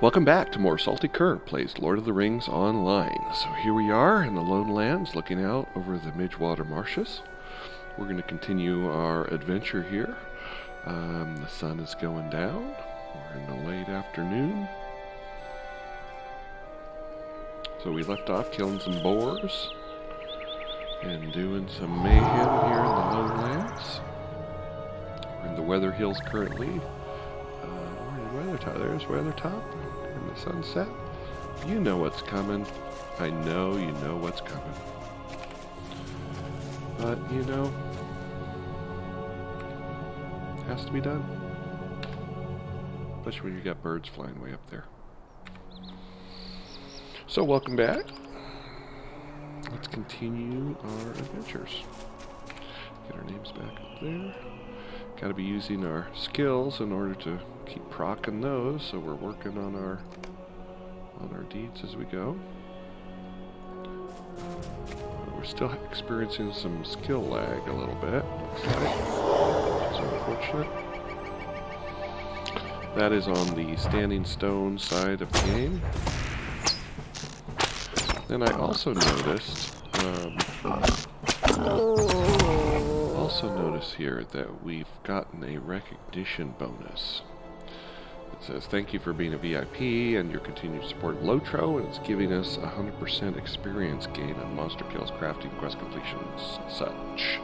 Welcome back to more Salty Cur plays Lord of the Rings online. So here we are in the Lone Lands looking out over the Midgewater Marshes. We're going to continue our adventure here. The sun is going down. We're in the late afternoon. So we left off killing some boars and doing some mayhem here in the Lone Lands. We're in the Weather Hills currently. There's Weathertop in the sunset. You know what's coming. I know you know what's coming. But, you know, it has to be done. Especially when you got birds flying way up there. So, welcome back. Let's continue our adventures. Get our names back up there. Got to be using our skills in order to keep proccing those, so we're working on our deeds as we go. We're still experiencing some skill lag a little bit, looks like. It's unfortunate. That is on the Standing Stone side of the game. Then I also noticed here that we've gotten a recognition bonus. It says, thank you for being a VIP and your continued support LOTRO, and it's giving us 100% experience gain on monster kills, crafting, quest completions, such.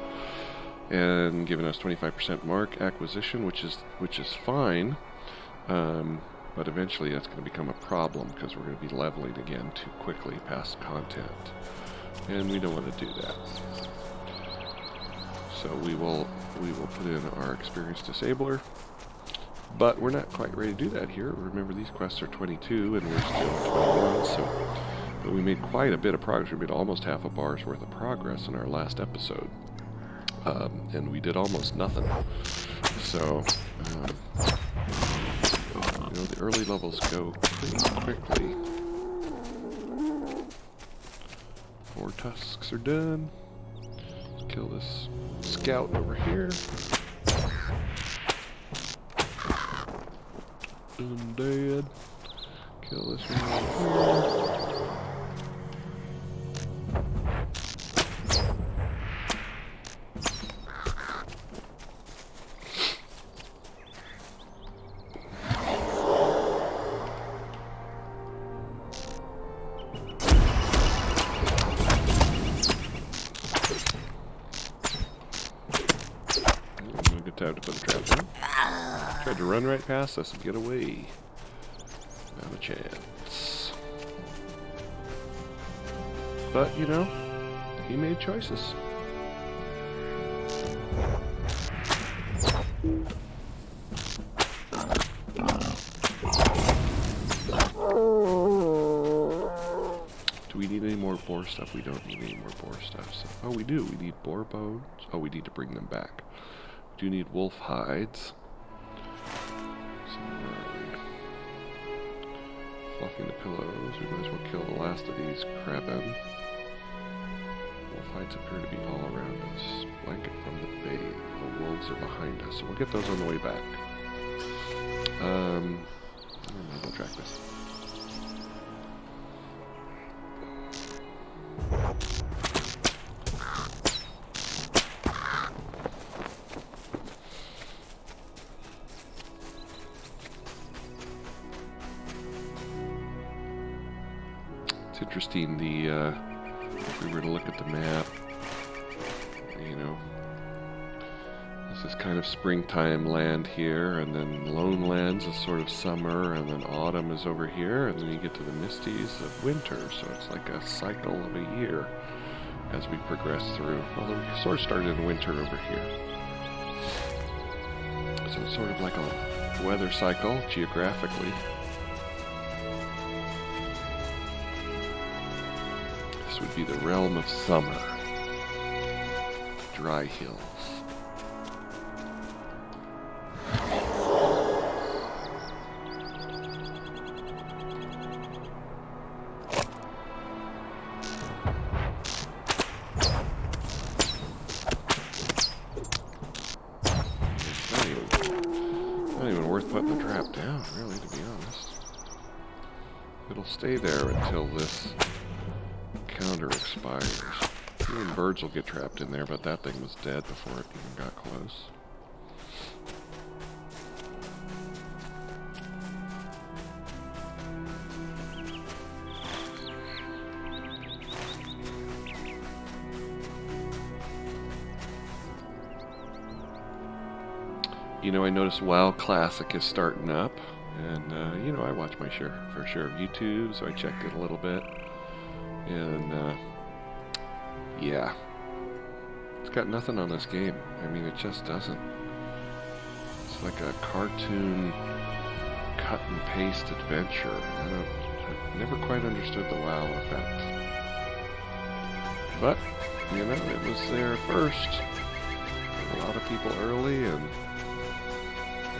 And giving us 25% mark acquisition, which is fine. But eventually that's going to become a problem because we're going to be leveling again too quickly past content. And we don't want to do that. So we will put in our experience disabler, but we're not quite ready to do that here. Remember, these quests are 22 and we're still 21, but we made quite a bit of progress. We made almost half a bar's worth of progress in our last episode, and we did almost nothing. So the early levels go pretty quickly. 4 tusks are done. Let's kill this scout over here. Undead. Kill this one over here. Time to put a trap in. Tried to run right past us and get away. Not a chance. But, you know, he made choices. Do we need any more boar stuff? We don't need any more boar stuff. So, oh, we do. We need boar bones. Oh, we need to bring them back. Do need wolf hides. So fluffing the pillows. We might as well kill the last of these crabbin. Wolf hides appear to be all around us. Blanket from the bay. The wolves are behind us. So we'll get those on the way back. I'll track this. Interesting, if we were to look at the map, you know, this is kind of springtime land here, and then Lone Lands is sort of summer, and then autumn is over here, and then you get to the Misties of winter, so it's like a cycle of a year as we progress through. Although we sort of started in winter over here. So it's sort of like a weather cycle geographically. Would be the realm of summer. Dry hills. Not even worth putting the trap down, really, to be honest. it'll stay there until this counter expires. Even birds will get trapped in there, but that thing was dead before it even got close. You know, I noticed WoW Classic is starting up, and, you know, I watch my fair share of YouTube, so I checked it a little bit, and, yeah, it's got nothing on this game. I mean, it just doesn't. It's like a cartoon cut-and-paste adventure. I've never quite understood the WoW effect. But, you know, it was there first. A lot of people early, and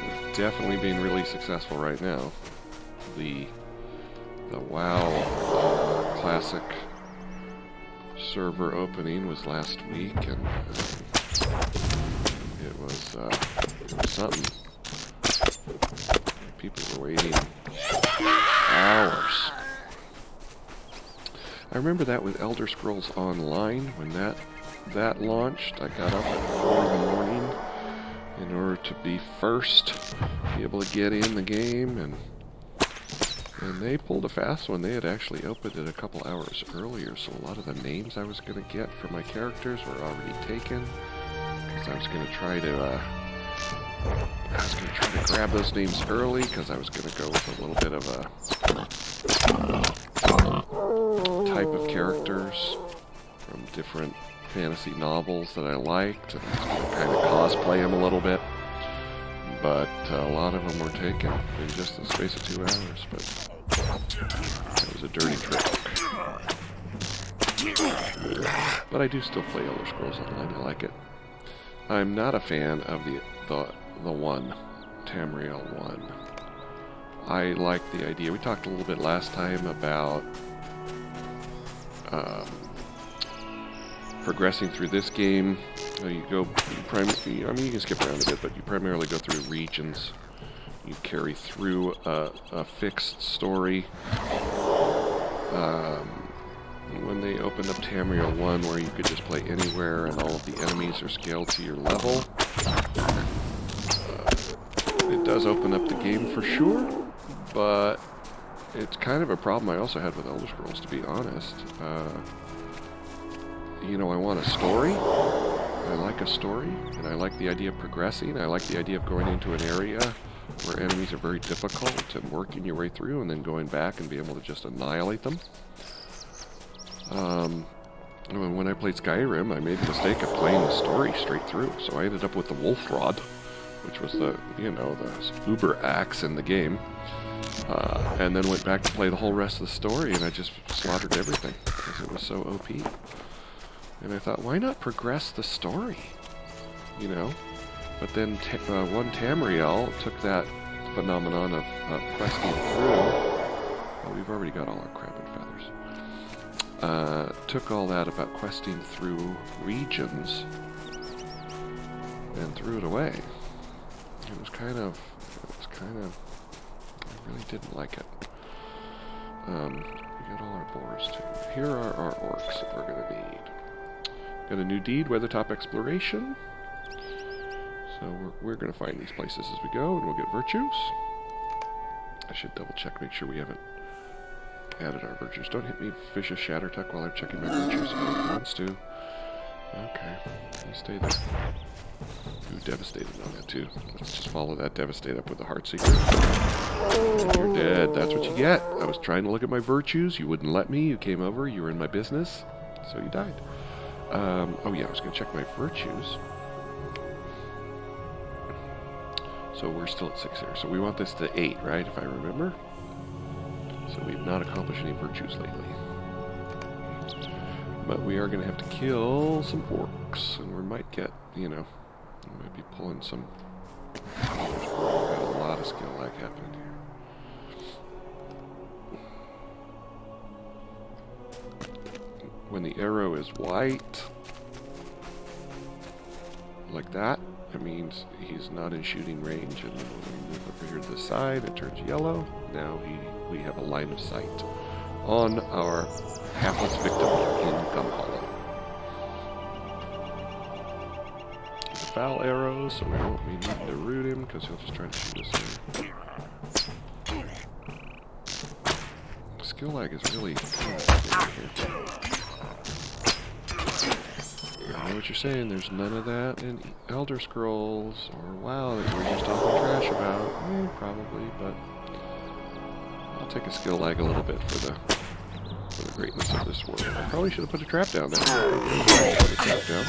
it's definitely being really successful right now. The WoW Classic server opening was last week, and it was something. People were waiting hours. I remember that with Elder Scrolls Online, when that launched. I got up at 4 in the morning in order to be first, be able to get in the game, and they pulled a fast one. They had actually opened it a couple hours earlier, so a lot of the names I was going to get for my characters were already taken, because I was going to try to grab those names early, because I was going to go with a little bit of a type of characters from different fantasy novels that I liked, and I was going to kind of cosplay them a little bit. But a lot of them were taken in just the space of 2 hours, but it was a dirty trick. But I do still play Elder Scrolls Online. I like it. I'm not a fan of the one, Tamriel 1. I like the idea. We talked a little bit last time about progressing through this game. You can skip around a bit, but you primarily go through regions. You carry through a fixed story. When they opened up Tamriel 1, where you could just play anywhere and all of the enemies are scaled to your level, it does open up the game for sure, but it's kind of a problem I also had with Elder Scrolls, to be honest. You know, I want a story. I like a story, and I like the idea of progressing. I like the idea of going into an area where enemies are very difficult and working your way through, and then going back and being able to just annihilate them. When I played Skyrim, I made the mistake of playing the story straight through, so I ended up with the Wolf Rod, which was the uber axe in the game, and then went back to play the whole rest of the story, and I just slaughtered everything because it was so OP. And I thought, why not progress the story? You know? But then one Tamriel took that phenomenon of questing through. Oh, we've already got all our crab and feathers. Took all that about questing through regions and threw it away. It was kind of, I really didn't like it. We got all our boars too. Here are our orcs that we're going to need. Got a new deed, Weathertop Exploration. So we're going to find these places as we go, and we'll get virtues. I should double check, make sure we haven't added our virtues. Don't hit me, Fish of Shattertuck, while I'm checking my virtues. Oh, it wants to. Okay, you stay there. Ooh, Devastated on that too. Let's just follow that Devastate up with the Heart Seeker. And you're dead. That's what you get. I was trying to look at my virtues. You wouldn't let me. You came over. You were in my business. So you died. Oh yeah, I was going to check my virtues. So we're still at 6 here. So we want this to 8, right, if I remember? So we've not accomplished any virtues lately. But we are going to have to kill some orcs. And we might get, you know, we might be pulling some... We've got a lot of skill lag happening here. When the arrow is white, like that, That means he's not in shooting range, and when we move over here to the side, it turns yellow. Now we have a line of sight on our hapless victim in Gum Hollow. He's a foul arrow, so we won't be needing to root him because he'll just try to shoot us in. Skill lag is really here. I know what you're saying, there's none of that in Elder Scrolls or WoW that we're just talking trash about. Probably, but I'll take a skill lag a little bit for the greatness of this world. I probably should have put a trap down there. Put a trap down.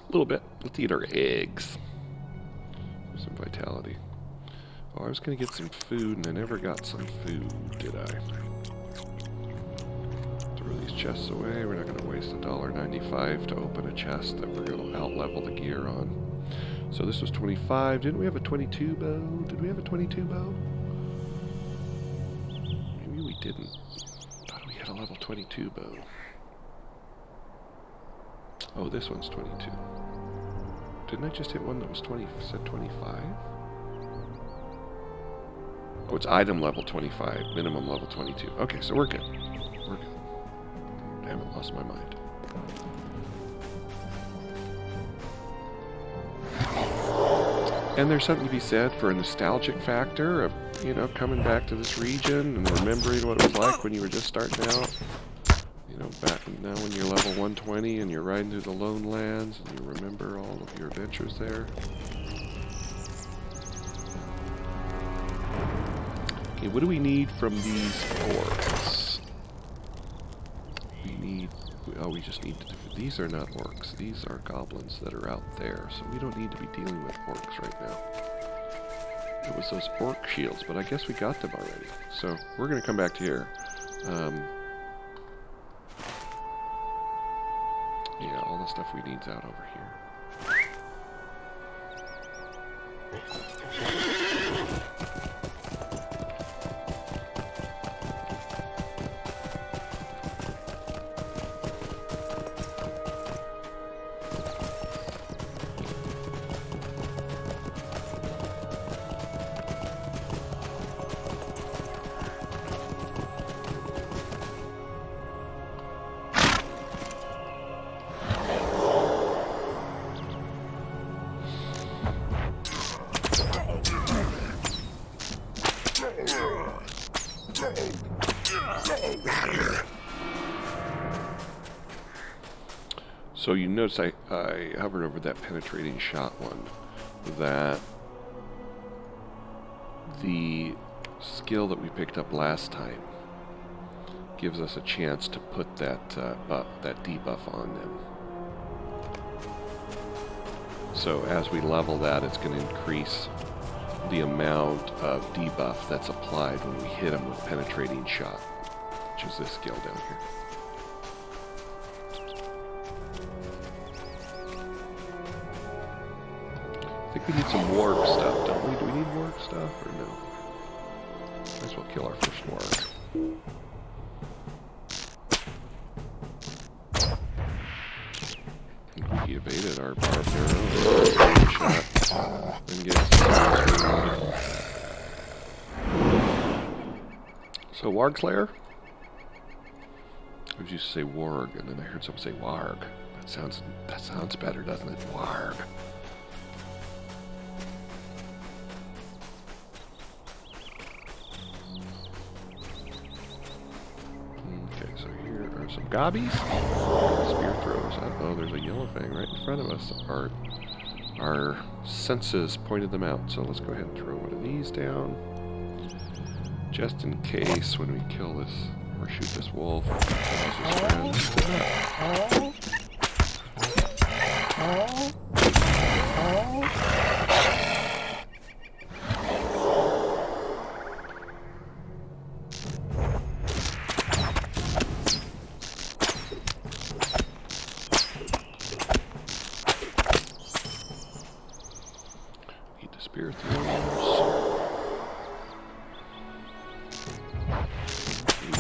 A little bit. Let's eat our eggs. Some vitality. Oh, I was going to get some food, and I never got some food, did I? Throw these chests away. We're not going to waste $1.95 to open a chest that we're going to out-level the gear on. So this was 25. Didn't we have a 22 bow? Did we have a 22 bow? Maybe we didn't. Thought we had a level 22 bow. Oh, this one's 22. Didn't I just hit one that was 20, said 25? Oh, it's item level 25, minimum level 22. Okay, so we're good. We're good. I haven't lost my mind. And there's something to be said for a nostalgic factor of, you know, coming back to this region and remembering what it was like when you were just starting out. You know, back now when you're level 120 and you're riding through the Lone Lands and you remember all of your adventures there. Okay, what do we need from these orcs? We just need to... These are not orcs. These are goblins that are out there, so we don't need to be dealing with orcs right now. It was those orc shields, but I guess we got them already. So we're going to come back to here. Yeah, all the stuff we need's out over here. So you notice I hovered over that penetrating shot one, that the skill that we picked up last time gives us a chance to put that debuff on them. So as we level that, it's going to increase the amount of debuff that's applied when we hit them with penetrating shot, which is this skill down here. I think we need some warg stuff, don't we? Do we need warg stuff, or no? Might as well kill our first warg. He evaded our barbed arrow shot and gets So Warg Slayer? I used to say warg, and then I heard someone say warg. That sounds better, doesn't it? Warg. Some gobbies. Spear throws. Oh, there's a yellow thing right in front of us. Our senses pointed them out. So let's go ahead and throw one of these down. Just in case when we kill this or shoot this wolf.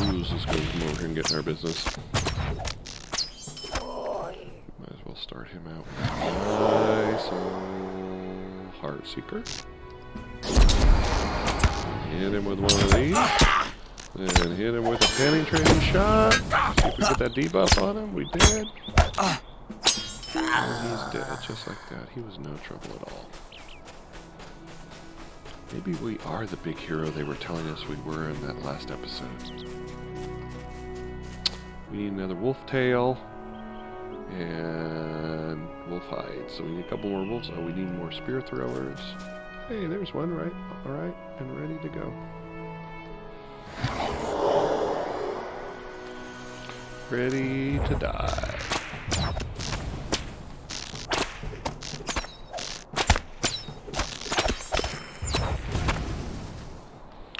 lose. Let's go come over here and get in our business. Might as well start him out. Nice old Heart Seeker. Hit him with one of these. Then hit him with a penetrating shot. See if we get that debuff on him. We did. And he's dead, just like that. He was no trouble at all. Maybe we are the big hero they were telling us we were in that last episode. We need another wolf tail and wolf hide. So we need a couple more wolves. Oh, we need more spear throwers. Hey, there's one, right? Alright, and ready to go. Ready to die.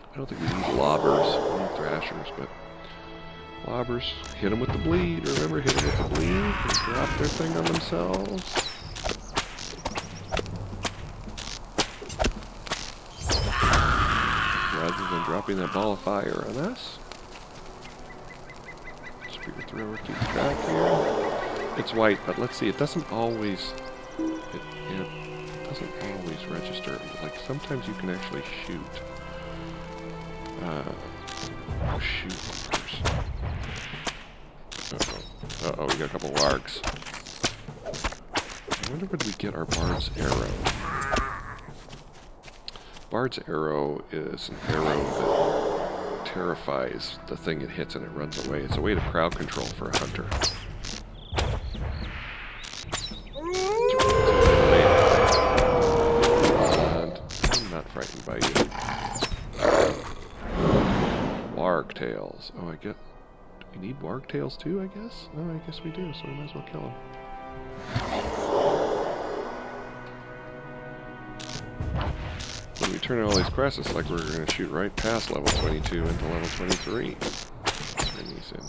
I don't think we need lobbers. We need thrashers, but lobbers, hit them with the bleed. Remember, hit them with the bleed. They drop their thing on themselves. Rather than dropping that ball of fire on us. Spear thrower, keep track here. It's white, but let's see. It doesn't always. It doesn't always register. Like sometimes you can actually shoot. Shoot first. Uh-oh, we got a couple wargs. I wonder where we get our Bard's Arrow. Bard's Arrow is an arrow that terrifies the thing it hits and it runs away. It's a way to crowd control for a hunter. And I'm not frightened by you. Warg tails. Oh, do we need warg tails too, I guess? Oh, I guess we do, so we might as well kill them. When we turn in all these quests, it's like we're going to shoot right past level 22 into level 23. Bring these in.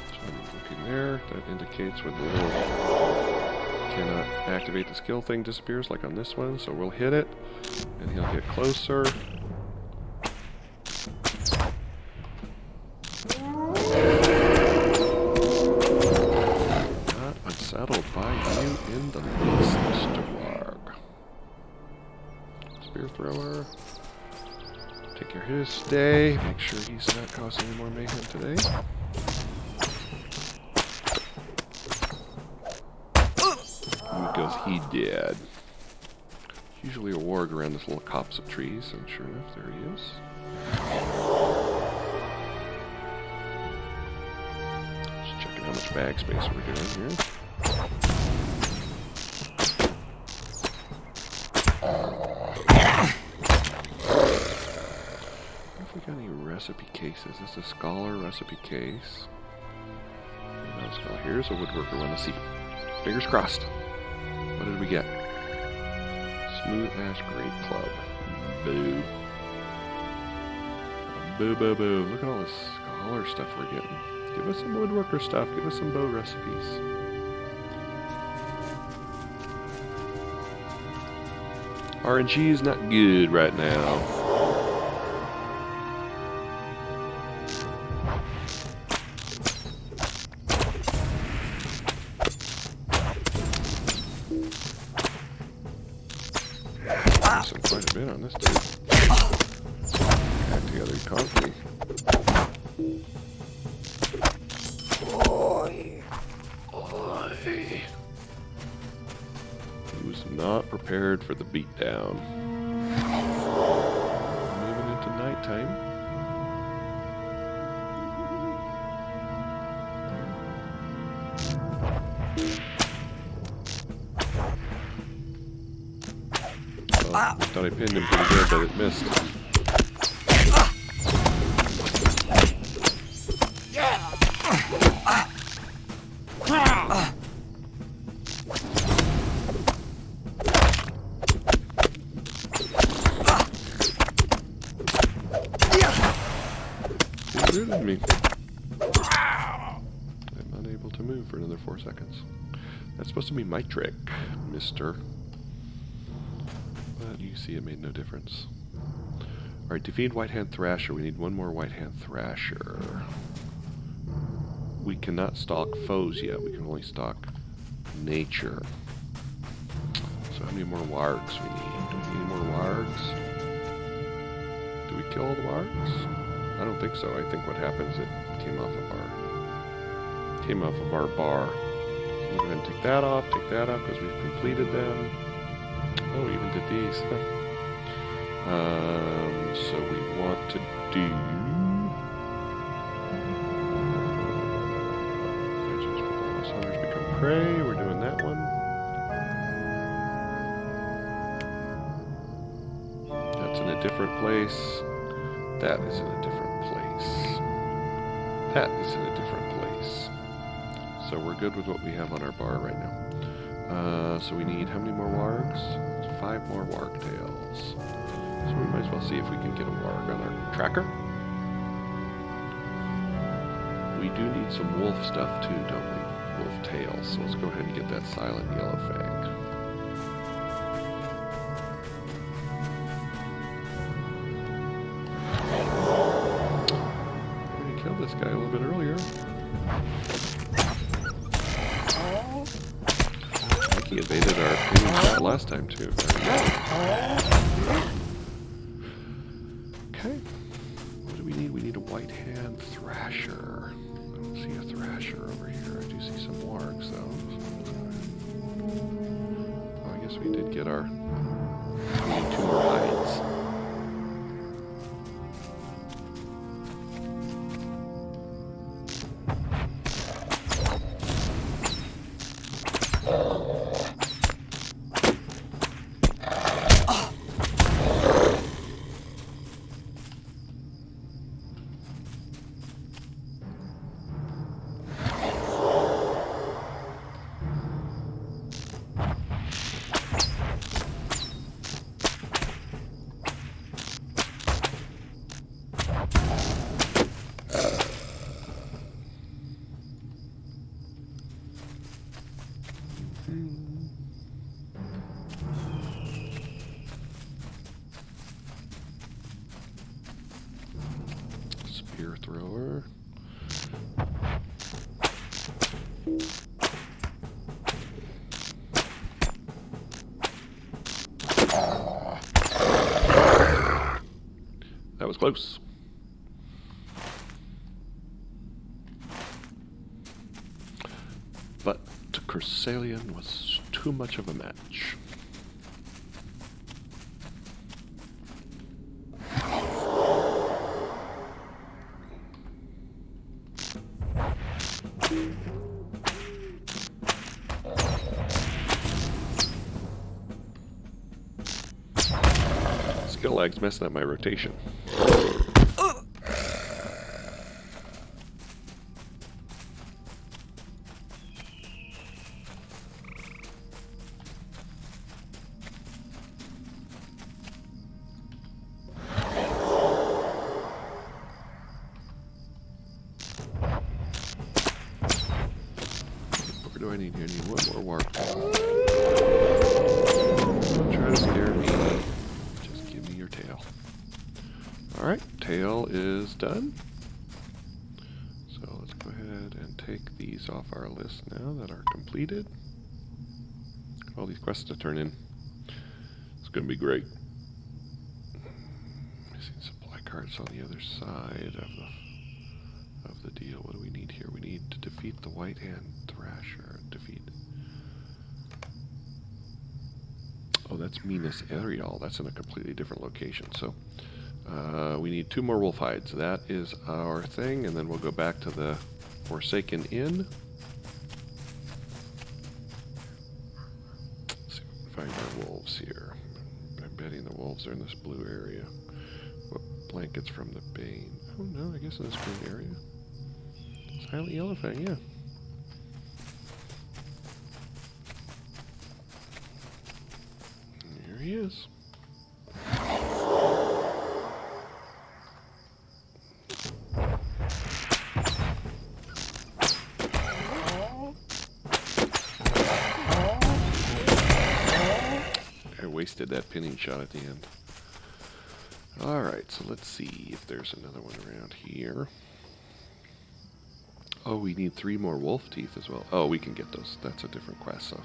So I'm looking there. That indicates when the little cannot activate the skill thing disappears like on this one, so we'll hit it and he'll get closer. Not unsettled by you in the least, Mr. Warg. Spear thrower. Take care of his stay. Make sure he's not causing any more mayhem today. Because he did. Usually a warg around this little copse of trees, and sure enough, there he is. Just checking how much bag space we're doing here. If we got any recipe cases, this is a scholar recipe case. Here's a woodworker one. Let's see. Fingers crossed. What did we get? Smooth Ash Great Club. Boo. Boo, boo, boo. Look at all this scholar stuff we're getting. Give us some woodworker stuff. Give us some bow recipes. RNG is not good right now. Quite a bit on this dude. Back together constantly. Oi. He was not prepared for the beatdown. Moving into nighttime. I thought I pinned him pretty good, but it missed. He eluded me. I'm unable to move for another 4 seconds. That's supposed to be my trick, mister. You see it made no difference. Alright, defeat White-Hand Thrasher. We need one more White-Hand Thrasher. We cannot stalk foes yet. We can only stalk nature. So how many more wargs we need? Do we need more wargs? Do we kill all the wargs? I don't think so. I think what happens, it came off of our bar. So we'll go ahead and take that off, because we've completed them. Oh, we even did these. So we want to do... Vengeance for the Lost Hunters Become Prey. We're doing that one. That's in a different place. That is in a different place. That is in a different place. So we're good with what we have on our bar right now. So we need how many more wargs? 5 more warg tails. So we might as well see if we can get a warg on our tracker. We do need some wolf stuff too, don't we? Wolf tails. So let's go ahead and get that silent yellow fang. We killed this guy a little bit earlier. He evaded our shot last time too. Okay. What do we need? We need a White-Hand Thrasher. I don't see a Thrasher over here. I do see some wargs though. Oh, I guess we did get our... We need 2 more hides. Spear thrower. That was close. But Kersalion was too much of a match. Skill lag's messing up my rotation. What do I need here? I need one more warp. Don't try to scare me. Just give me your tail. Alright, tail is done. So let's go ahead and take these off our list now that are completed. All these quests to turn in. It's going to be great. Missing supply cards on the other side of the deal. What do we need here? We need to defeat the White-Hand Thrasher. Defeat. Oh, that's Minas Arial. That's in a completely different location. So we need 2 more wolf hides. That is our thing, and then we'll go back to the Forsaken Inn. Let's see if we can find our wolves here. I'm betting the wolves are in this blue area. What blankets from the Bane? Oh no, I guess in this green area. Silent Yellowfang, yeah. Here he is. wasted that pinning shot at the end. Alright, so let's see if there's another one around here. Oh, we need 3 more wolf teeth as well. Oh, we can get those. That's a different quest, so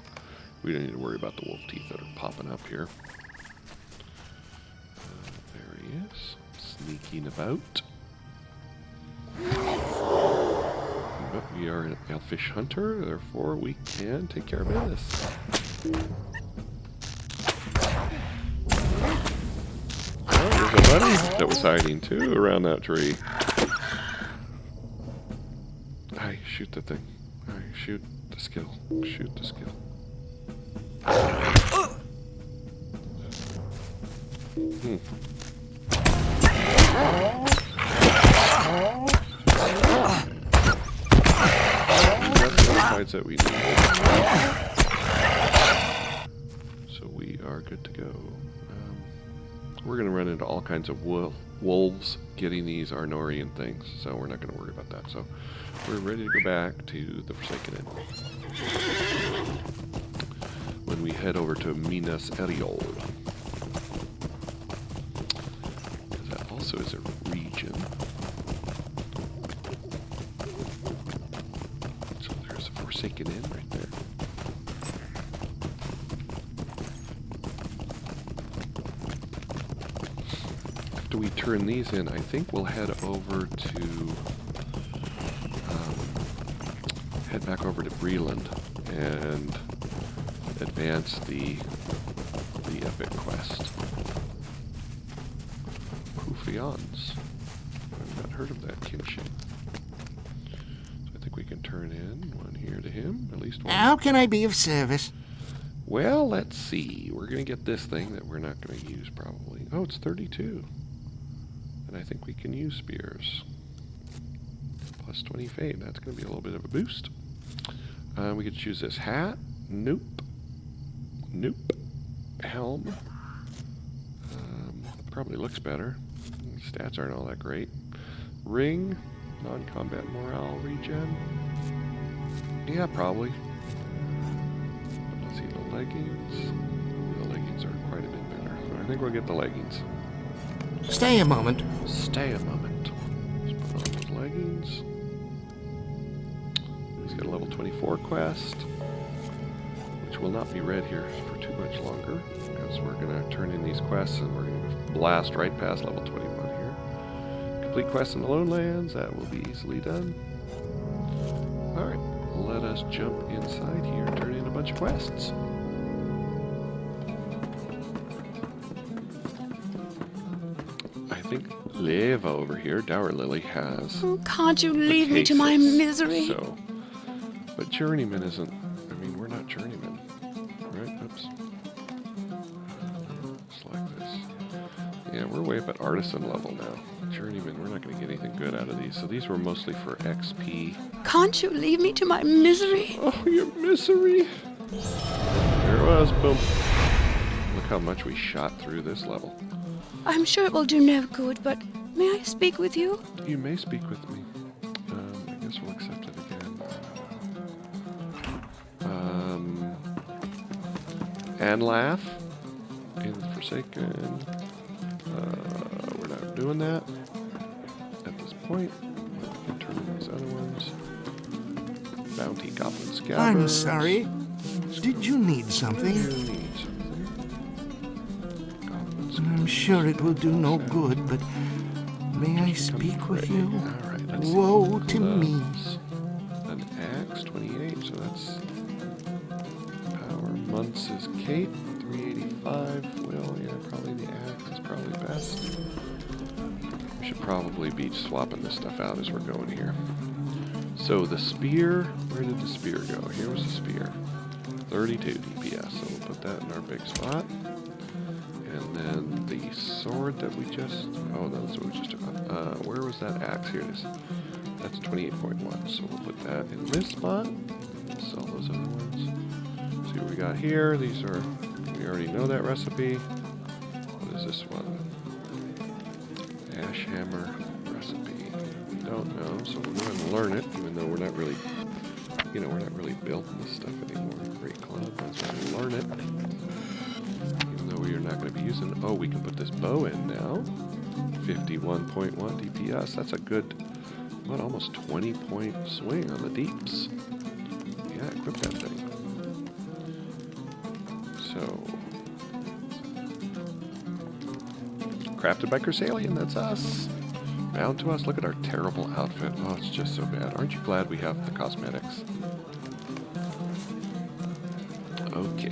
we don't need to worry about the wolf teeth that are popping up here. There he is, sneaking about. But we are an elfish hunter, therefore we can take care of business. Oh, there's a bunny that was hiding too around that tree. Aye, shoot the thing. Aye, shoot the skill. Shoot the skill. That's the sides that we need. So we are good to go. We're going to run into all kinds of wolves getting these Arnorian things, so we're not going to worry about that. So we're ready to go back to the Forsaken Inn when we head over to Minas Eriol. That also is a region. So there's a Forsaken Inn right there. After we turn these in, I think we'll head over to head back over to Breland and advance the epic quest. Kufians. I've not heard of that kinship. So I think we can turn in one here to him, at least one. How can I be of service? Well, let's see. We're going to get this thing that we're not going to use probably. Oh, it's 32. And I think we can use spears. Plus 20 fade. That's going to be a little bit of a boost. We could choose this hat. Nope. Nope. Helm. Probably looks better. Stats aren't all that great. Ring. Non-combat morale regen. Yeah, probably. Let's see the leggings. The leggings are quite a bit better. So I think we'll get the leggings. Stay a moment. Stay a moment. Let's put on those leggings. He's got a level 24 quest, which will not be read here for too much longer, because we're going to turn in these quests and we're going to blast right past level 21 here. Complete quests in the Lowlands, that will be easily done. Alright, let us jump inside here and turn in a bunch of quests. I think Leva over here, Dower Lily, has... Oh, can't you leave me to my misery? So, but Journeyman isn't... I mean, we're not Journeyman. Right? Oops. Just like this. Yeah, we're way up at Artisan level now. Journeyman, we're not going to get anything good out of these. So these were mostly for XP. Can't you leave me to my misery? Oh, your misery! There it was, boom. Look how much we shot through this level. I'm sure it will do no good, but may I speak with you? You may speak with me. I guess we'll accept it again. And laugh. In Forsaken. We're not doing that at this point. We can turn in these other ones. Bounty Goblin Scabbers. I'm sorry. Did you need something? You need something. Goblin Scabbers. I'm sure it will do no good, but may I speak with you? All right, let's see. Woe to me. An axe, 28, so that's power. Months is cape, 385. Well, yeah, probably the axe is probably best. We should probably be swapping this stuff out as we're going here. So the spear, where did the spear go? Here was the spear. 32 DPS, so we'll put that in our big spot. And then the sword that we just... Oh, no, that's what we just took off. Where was that axe? Here it is. That's 28.1, so we'll put that in this spot. Sell those other ones. See what we got here. These are... We already know that recipe. What is this one? Ash hammer recipe. We don't know, so we'll go ahead and learn it, even though we're not really... You know, we're not really building this stuff anymore. Great Club, that's why we learn it. Even though we are not going to be using. Oh, we can put this bow in now. 51.1 DPS. That's a good, what, almost 20-point swing on the deeps. Yeah, equip that thing. So, crafted by Cresalian, that's us. Bound to us. Look at our terrible outfit. Oh, it's just so bad. Aren't you glad we have the cosmetics? Okay.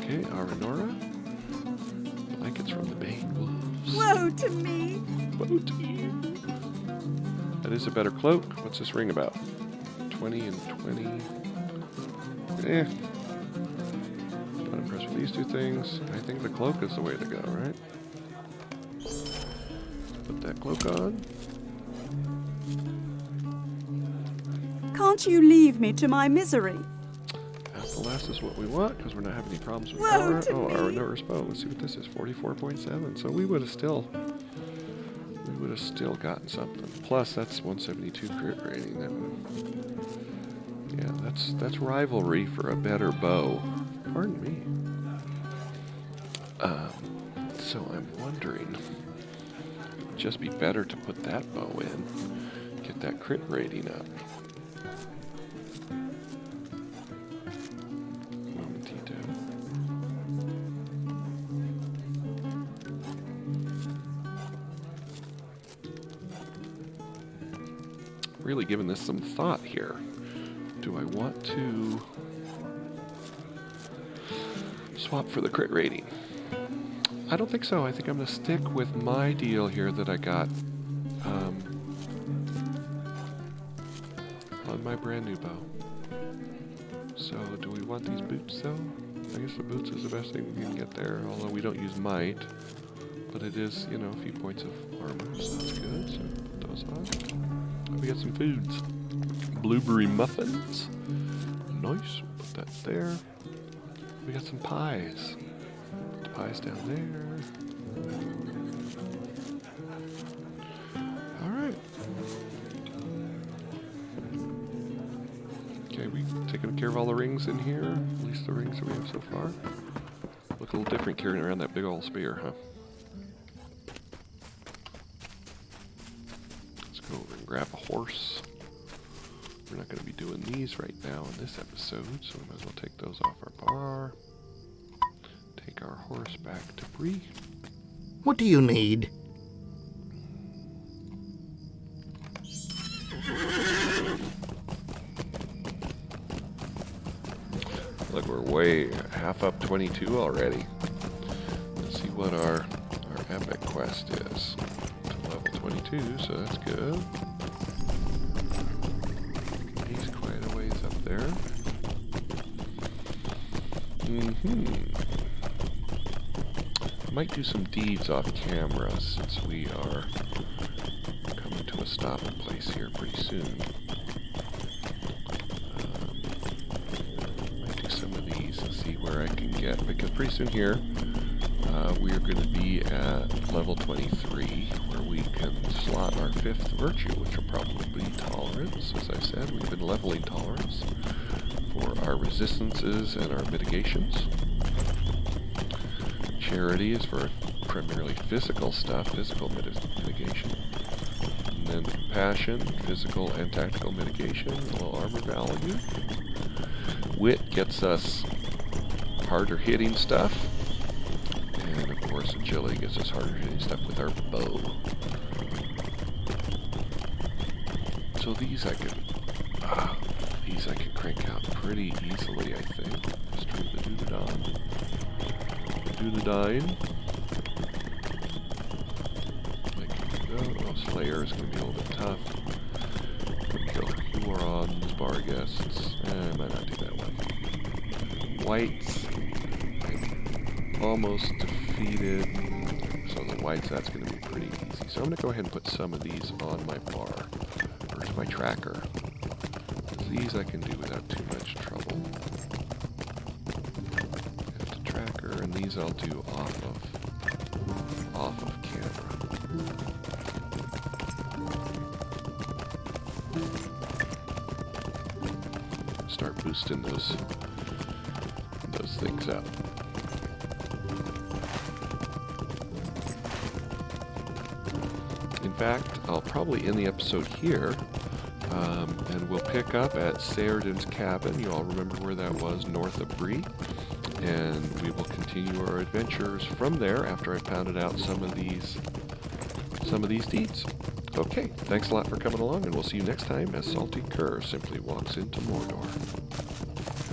Okay, Aranora. Blankets from the Bane Wolves. Woe to me! Woe to you. That is a better cloak. What's this ring about? 20 and 20. Eh. Not impressed with these two things. I think the cloak is the way to go, right? Put that cloak on. Can't you leave me to my misery? Last is what we want because we're not having any problems with Woe power. to Oh, me. our no response. Let's see what this is. 44.7. So we would have still gotten something. Plus that's 172 crit rating. Yeah, that's rivalry for a better bow. Pardon me. So I'm wondering, it'd just be better to put that bow in, get that crit rating up. Really giving this some thought here. Do I want to swap for the crit rating? I don't think so. I think I'm going to stick with my deal here that I got on my brand new bow. So do we want these boots though? I guess the boots is the best thing we can get there, although we don't use might. But it is, you know, a few points of armor, so that's good. So put those on. We got some foods. Blueberry muffins. Nice. We'll put that there. We got some pies. Put the pies down there. Alright. Okay, we taking care of all the rings in here. At least the rings that we have so far. Look a little different carrying around that big old spear, huh? Grab a horse. We're not going to be doing these right now in this episode, so we might as well take those off our bar. Take our horse back to Bree. What do you need? Look, we're way half up 22 already. Let's see what our epic quest is. To level 22, so that's good. There. Might do some deeds off camera since we are coming to a stopping place here pretty soon. Might do some of these and see where I can get, because pretty soon here we are going to be at level 23, where we can slot our 5th virtue, which will probably be tolerance. As I said, we've been leveling tolerance for our resistances and our mitigations. Charity is for primarily physical stuff, physical mitigation. And then compassion, physical and tactical mitigation, a little armor value. Wit gets us harder hitting stuff. And of course agility gets us harder hitting stuff with our bow. So these I can crank out pretty easily, I think. Let's try the Dunedain. Oh, Slayer is going to be a little bit tough. Kill Hurons, Barghests. I might not do that one. Whites. Almost defeated. So the whites, that's going to be pretty easy. So I'm going to go ahead and put some of these on my bar. Or to my tracker. These I can do without too much trouble. And the tracker, and these I'll do off of camera. start boosting those things up. In fact, I'll probably end the episode here, and we'll pick up at Saradin's cabin. You all remember where that was, north of Bree. And we will continue our adventures from there after I've pounded out some of these deeds. Okay, thanks a lot for coming along, and we'll see you next time as Salty Cur simply walks into Mordor.